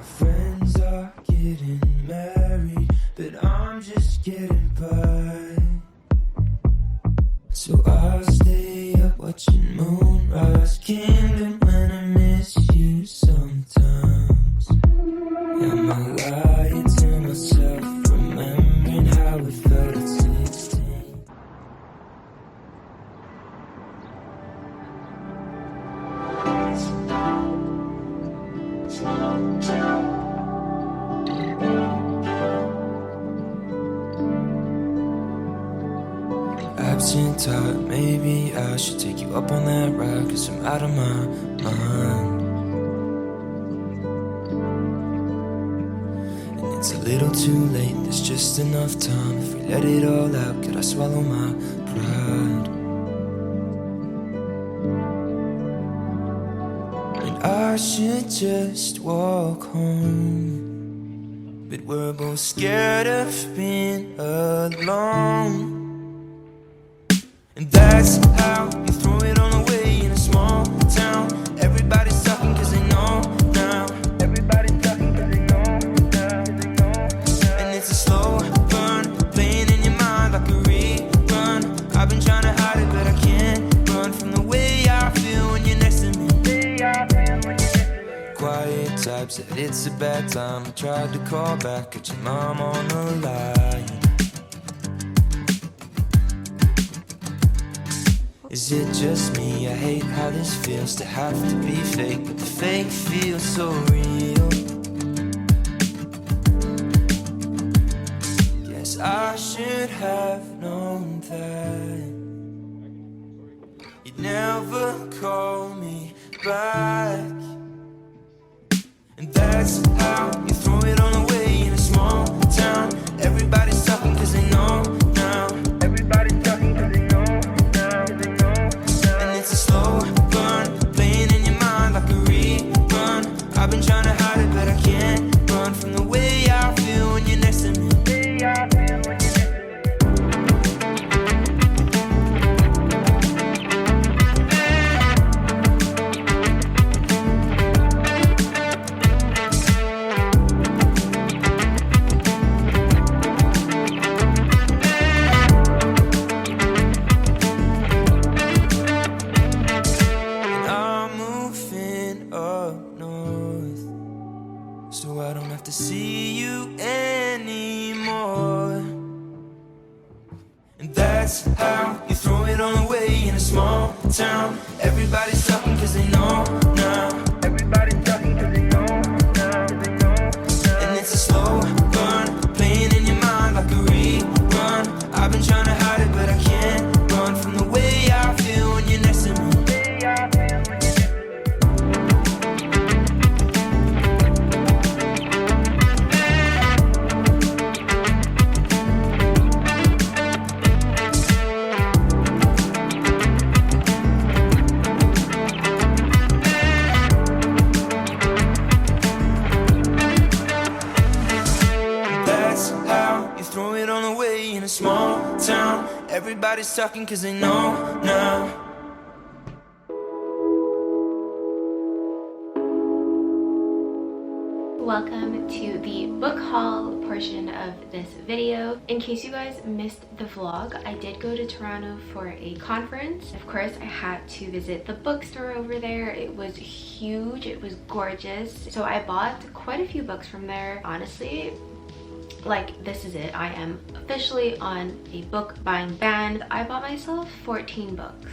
My friends are getting married, but I'm just getting by. So I'll stay up watching moonrise kingdom when I miss you sometimes. Am I lying to myself, remembering how it felt at 16? Absent thought, maybe I should take you up on that ride, 'cause I'm out of my mind. And it's a little too late, there's just enough time. If we let it all out, could I swallow my pride? And I should just walk home, but we're both scared of being alone. And that's how you throw it all away in a small town. Everybody's talking 'cause they know now. Everybody's talking 'cause they know now. And it's a slow burn, playing in your mind like a rerun. I've been trying to hide it, but I can't run from the way I feel when you're next to me. Quiet type said it's a bad time. I tried to call back, got your mom on the line. Is it just me? I hate how this feels to have to be fake, but the fake feels so real. Guess I should have known that you'd never call me back. And that's how you throw it all away in a small town. Everybody's talking 'cause they know now. Everybody's talking 'cause they know now. It's a slow burn, playing in your mind like a rerun. I've been trying to hide it, but I can't run from the way I feel when you're next to me. So I don't have to see you anymore. And that's how you throw it all away in a small town. Everybody's talking 'cause they know now. Everybody's talking 'cause they know now. And it's a slow burn, playing in your mind like a rerun. I've been trying to hide it, but I can't run from the way I feel when you're next to me. Throw it all away in a small town. Everybody's talking 'cause they know now. Welcome to the book haul portion of this video. In case you guys missed the vlog, I did go to Toronto for a conference. Of course, I had to visit the bookstore over there. It was huge, it was gorgeous. So I bought quite a few books from there. Honestly, like, this is it. I am officially on a book buying ban. I bought myself 14 books.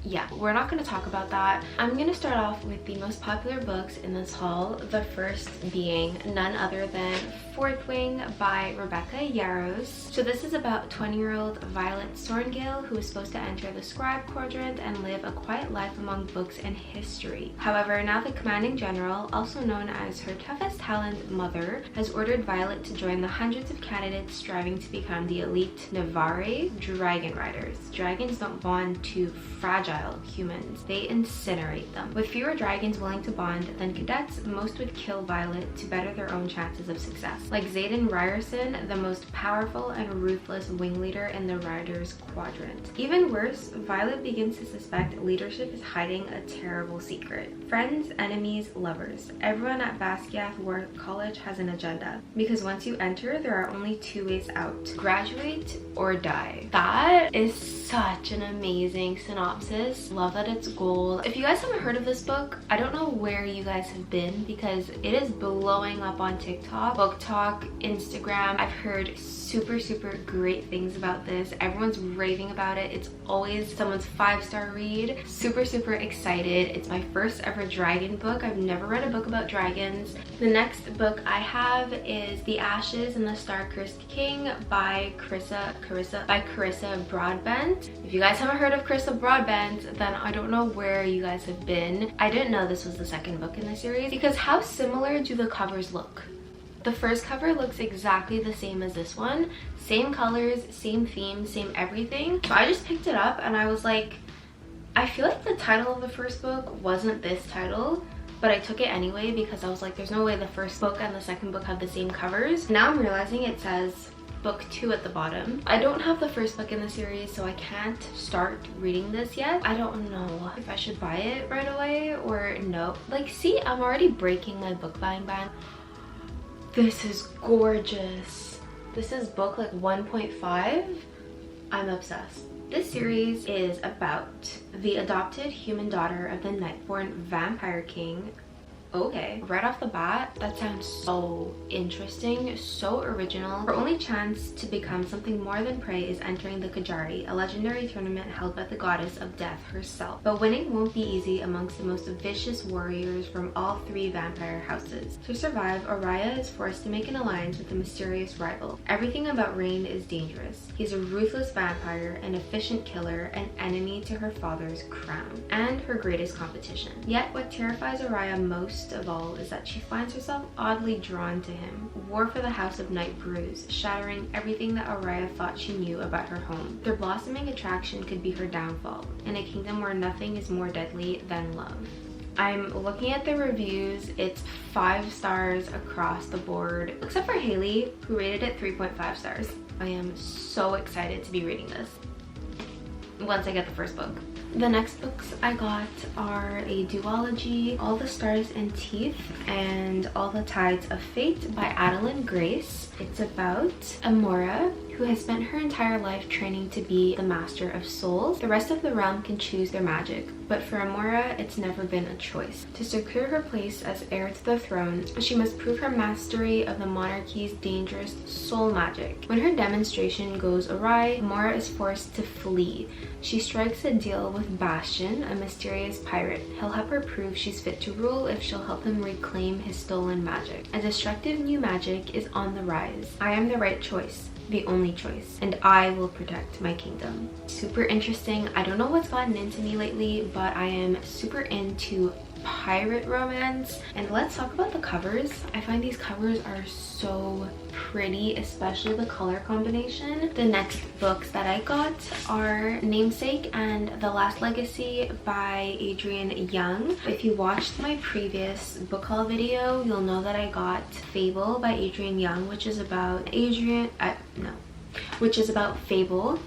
Yeah, we're not going to talk about that. I'm going to start off with the most popular books in this haul. The first being none other than Fourth Wing by Rebecca Yarros. So this is about 20-year-old Violet Sorrengail, who is supposed to enter the scribe quadrant and live a quiet life among books and history. However, now the commanding general, also known as her toughest talent mother, has ordered Violet to join the hundreds of candidates striving to become the elite Navarre dragon riders. Dragons don't bond to fragile fragile humans. They incinerate them. With fewer dragons willing to bond than cadets, most would kill Violet to better their own chances of success. Like Xaden Ryerson, the most powerful and ruthless wing leader in the Riders Quadrant. Even worse, Violet begins to suspect leadership is hiding a terrible secret. Friends, enemies, lovers. Everyone at Basquiat War College has an agenda. Because once you enter, there are only two ways out. Graduate or die. That is such an amazing synopsis. Love that it's gold. If you guys haven't heard of this book, I don't know where you guys have been because it is blowing up on TikTok, Book Talk, Instagram. I've heard super great things about this. Everyone's raving about it. It's always someone's 5-star read. Super excited. It's my first ever dragon book. I've never read a book about dragons. The next book I have is The Ashes and the Star-Cursed King by Carissa Broadbent. If you guys haven't heard of Carissa Broadbent, then I don't know where you guys have been. I didn't know this was the second book in the series because how similar do the covers look? The first cover looks exactly the same as this one. Same colors, same theme, same everything. So I just picked it up and I was like, I feel like the title of the first book wasn't this title, but I took it anyway because I was like, there's no way the first book and the second book have the same covers. Now I'm realizing it says book 2 at the bottom. I don't have the first book in the series, so I can't start reading this yet. I don't know if I should buy it right away or no. Like, see, I'm already breaking my book buying ban. This is gorgeous. This is book like 1.5. I'm obsessed. This series is about the adopted human daughter of the Nightborn Vampire King. Okay, right off the bat, that sounds so interesting, so original. Her only chance to become something more than prey is entering the Kajari, a legendary tournament held by the goddess of death herself. But winning won't be easy amongst the most vicious warriors from all 3 vampire houses. To survive, Araya is forced to make an alliance with a mysterious rival. Everything about Rain is dangerous. He's a ruthless vampire, an efficient killer, an enemy to her father's crown, and her greatest competition. Yet what terrifies Araya most of all is that she finds herself oddly drawn to him. War for the House of Night brews, shattering everything that Araya thought she knew about her home. Their blossoming attraction could be her downfall, in a kingdom where nothing is more deadly than love. I'm looking at the reviews. It's 5 stars across the board, except for Haley, who rated it 3.5 stars. I am so excited to be reading this once I get the first book. The next books I got are a duology, All the Stars and Teeth, and All the Tides of Fate by Adeline Grace. It's about Amora, who has spent her entire life training to be the master of souls. The rest of the realm can choose their magic, but for Amora, it's never been a choice. To secure her place as heir to the throne, she must prove her mastery of the monarchy's dangerous soul magic. When her demonstration goes awry, Amora is forced to flee. She strikes a deal with Bastion, a mysterious pirate. He'll help her prove she's fit to rule if she'll help him reclaim his stolen magic. A destructive new magic is on the rise. I am the right choice, the only choice, and I will protect my kingdom. Super interesting. I don't know what's gotten into me lately, but I am super into pirate romance. And let's talk about the covers. I find these covers are so pretty, especially the color combination. The next books that I got are Namesake and The Last Legacy by Adrian Young. If you watched my previous book haul video, you'll know that I got Fable by Adrian Young, which is about Fable.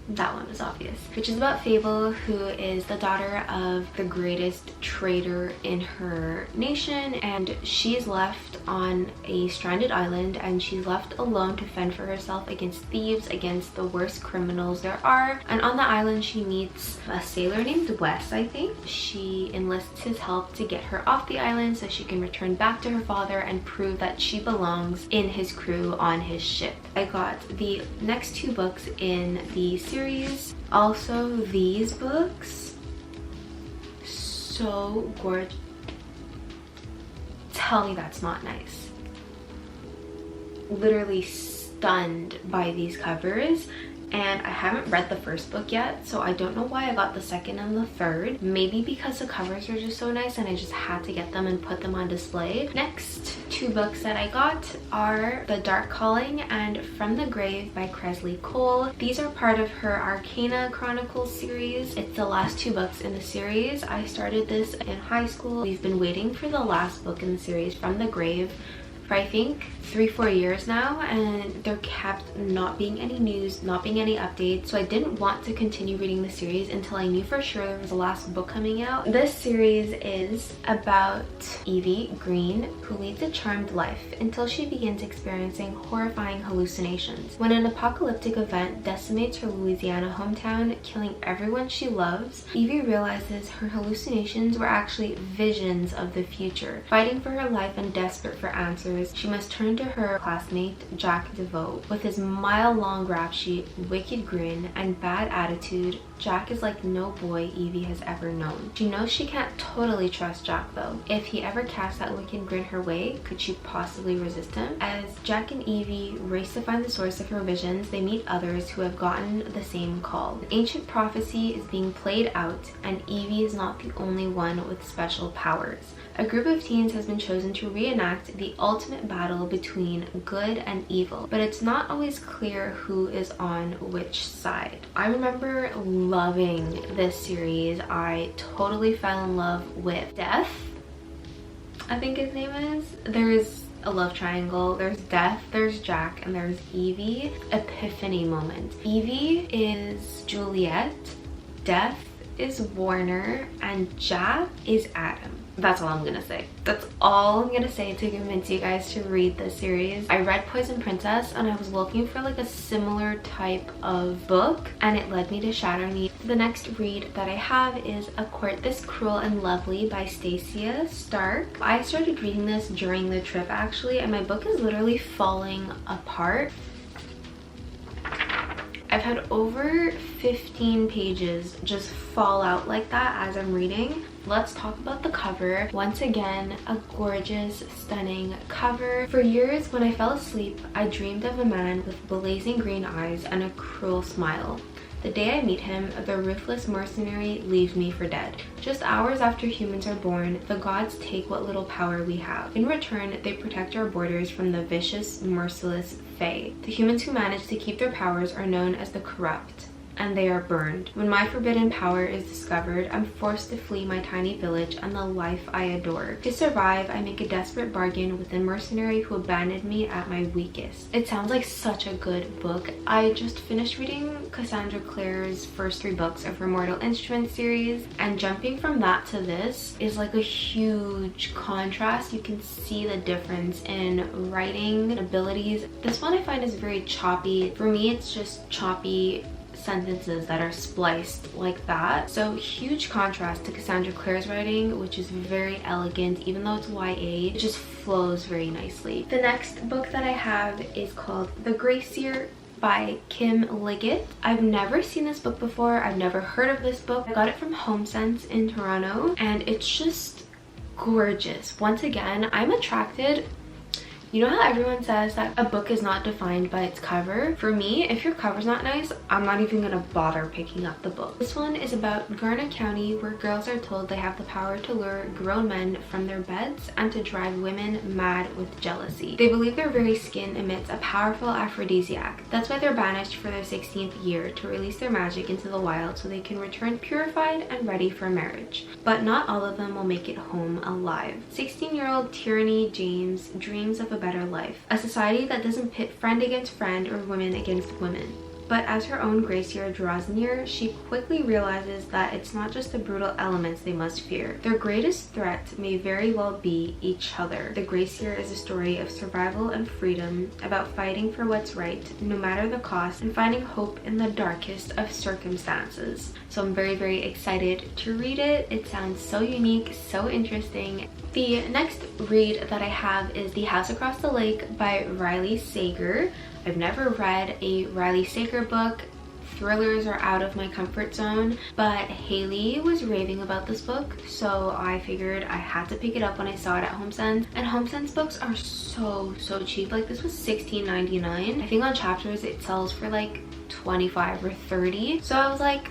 That one is obvious. Which is about Fable, who is the daughter of the greatest trader in her nation, and she's left on a stranded island, and she's left alone to fend for herself against thieves, against the worst criminals there are. And on the island she meets a sailor named Wes, I think. She enlists his help to get her off the island so she can return back to her father and prove that she belongs in his crew on his ship. I got the next 2 books in the series. Also, these books, so gorgeous. Tell me that's not nice. Literally stunned by these covers. And I haven't read the first book yet, so I don't know why I got the second and the third. Maybe because the covers are just so nice and I just had to get them and put them on display. Next 2 two books that I got are The Dark Calling and From the Grave by Cresley Cole. These are part of her Arcana Chronicles series. It's the last two books in the series. I started this in high school. We've been waiting for the last book in the series, From the Grave, for I think 3-4 years now, and there kept not being any news, not being any updates, so I didn't want to continue reading the series until I knew for sure there was a last book coming out. This series is about Evie Green, who leads a charmed life until she begins experiencing horrifying hallucinations. When an apocalyptic event decimates her Louisiana hometown, killing everyone she loves, Evie realizes her hallucinations were actually visions of the future. Fighting for her life and desperate for answers, she must turn to her classmate Jack DeVoe. With his mile-long rap sheet, wicked grin, and bad attitude, Jack is like no boy Evie has ever known. She knows she can't totally trust Jack though. If he ever casts that wicked grin her way, could she possibly resist him? As Jack and Evie race to find the source of her visions, they meet others who have gotten the same call. An ancient prophecy is being played out, and Evie is not the only one with special powers. A group of teens has been chosen to reenact the ultimate battle between good and evil, but it's not always clear who is on which side. I remember loving this series. I totally fell in love with Death, I think his name is. There's a love triangle. There's Death, there's Jack, and there's Evie. Epiphany moment. Evie is Juliet, Death is Warner, and Jack is Adam. That's all I'm gonna say. That's all I'm gonna say to convince you guys to read this series. I read Poison Princess and I was looking for like a similar type of book, and it led me to Shatter Me. The next read that I have is A Court This Cruel and Lovely by Stacia Stark. I started reading this during the trip actually, and my book is literally falling apart. I've had over 15 pages just fall out like that as I'm reading. Let's talk about the cover. Once again, a gorgeous, stunning cover. For years, when I fell asleep, I dreamed of a man with blazing green eyes and a cruel smile. The day I meet him, the ruthless mercenary leaves me for dead. Just hours after humans are born, the gods take what little power we have. In return, they protect our borders from the vicious, merciless Fae. The humans who manage to keep their powers are known as the corrupt, and they are burned. When my forbidden power is discovered, I'm forced to flee my tiny village and the life I adore. To survive, I make a desperate bargain with a mercenary who abandoned me at my weakest. It sounds like such a good book. I just finished reading Cassandra Clare's first 3 books of her Mortal Instruments series, and jumping from that to this is like a huge contrast. You can see the difference in writing and abilities. This one I find is very choppy. For me, it's just choppy sentences that are spliced like that. So huge contrast to Cassandra Clare's writing, which is very elegant. Even though it's YA, it just flows very nicely. The next book that I have is called The Gracier by Kim Liggett. I've never seen this book before. I've never heard of this book. I got it from HomeSense in Toronto, and it's just gorgeous. Once again, I'm attracted. You know how everyone says that a book is not defined by its cover? For me, if your cover's not nice, I'm not even gonna bother picking up the book. This one is about Garnet County, where girls are told they have the power to lure grown men from their beds and to drive women mad with jealousy. They believe their very skin emits a powerful aphrodisiac. That's why they're banished for their 16th year, to release their magic into the wild so they can return purified and ready for marriage. But not all of them will make it home alive. 16-year-old Tyranny James dreams of a better life, a society that doesn't pit friend against friend or women against women. But as her own Gracier draws near, she quickly realizes that it's not just the brutal elements they must fear. Their greatest threat may very well be each other. The Gracier is a story of survival and freedom, about fighting for what's right, no matter the cost, and finding hope in the darkest of circumstances. So I'm very, very excited to read it. It sounds so unique, so interesting. The next read that I have is The House Across the Lake by Riley Sager. I've never read a Riley Sager book. Thrillers are out of my comfort zone, but Haley was raving about this book, so I figured I had to pick it up when I saw it at HomeSense. And HomeSense books are so cheap. Like, this was $16.99. I think on Chapters it sells for like $25 or $30, so I was like,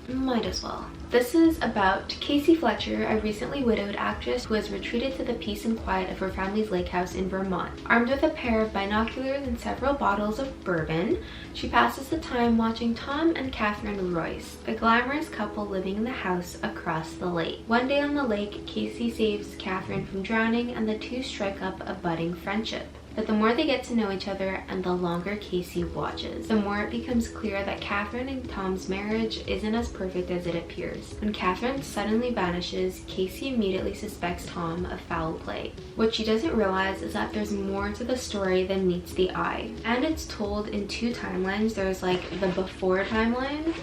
might as well. This is about Casey Fletcher, a recently widowed actress who has retreated to the peace and quiet of her family's lake house in Vermont. Armed with a pair of binoculars and several bottles of bourbon, she passes the time watching Tom and Catherine Royce, the glamorous couple living in the house across the lake. One day on the lake, Casey saves Catherine from drowning and the two strike up a budding friendship. But the more they get to know each other and the longer Casey watches, the more it becomes clear that Catherine and Tom's marriage isn't as perfect as it appears. When Catherine suddenly vanishes, Casey immediately suspects Tom of foul play. What she doesn't realize is that there's more to the story than meets the eye. And it's told in two timelines. There's like the before timeline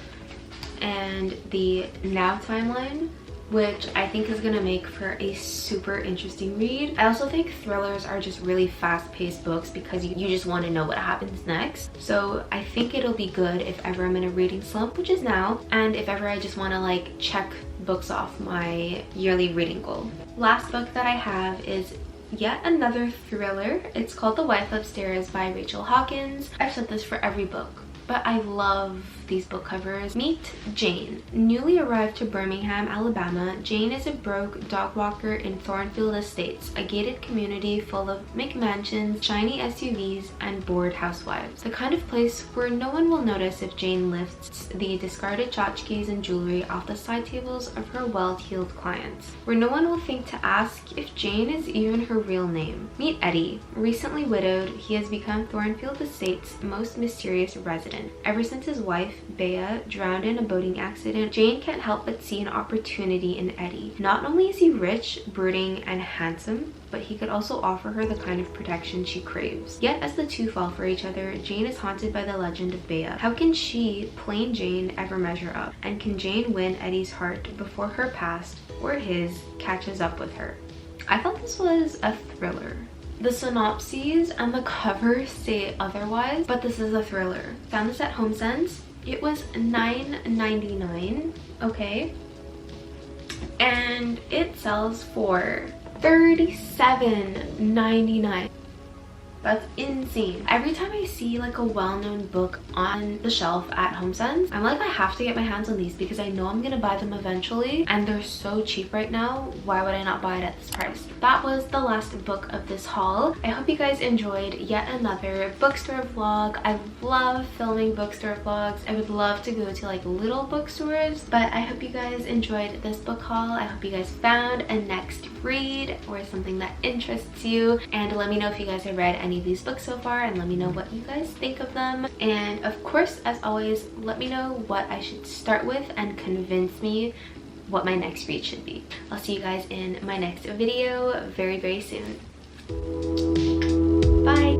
and the now timeline, which I think is gonna make for a super interesting read. I also think thrillers are just really fast-paced books because you just want to know what happens next. So I think it'll be good if ever I'm in a reading slump, which is now, and if ever I just want to like check books off my yearly reading goal. Last book that I have is yet another thriller. It's called The Wife Upstairs by Rachel Hawkins. I've said this for every book, but I love these book covers. Meet Jane. Newly arrived to Birmingham, Alabama, Jane is a broke dog walker in Thornfield Estates, a gated community full of McMansions, shiny SUVs, and bored housewives. The kind of place where no one will notice if Jane lifts the discarded tchotchkes and jewelry off the side tables of her well-heeled clients. Where no one will think to ask if Jane is even her real name. Meet Eddie. Recently widowed, he has become Thornfield Estates' most mysterious resident. Ever since his wife, Bea, drowned in a boating accident, Jane can't help but see an opportunity in Eddie. Not only is he rich, brooding, and handsome, but he could also offer her the kind of protection she craves. Yet as the two fall for each other, Jane is haunted by the legend of Bea. How can she, plain Jane, ever measure up? And can Jane win Eddie's heart before her past, or his, catches up with her? I thought this was a thriller. The synopses and the cover say otherwise, but this is a thriller. Found this at HomeSense. It was $9.99, okay? And it sells for $37.99. That's insane. Every time I see like a well-known book on the shelf at HomeSense, I'm like, I have to get my hands on these because I know I'm gonna buy them eventually, and they're so cheap right now. Why would I not buy it at this price? That was the last book of this haul. I hope you guys enjoyed yet another bookstore vlog. I love filming bookstore vlogs. I would love to go to like little bookstores, but I hope you guys enjoyed this book haul. I hope you guys found a next read or something that interests you, and let me know if you guys have read any of these books so far, and let me know what you guys think of them. And of course, as always, let me know what I should start with and convince me what my next read should be. I'll see you guys in my next video very, very soon. Bye!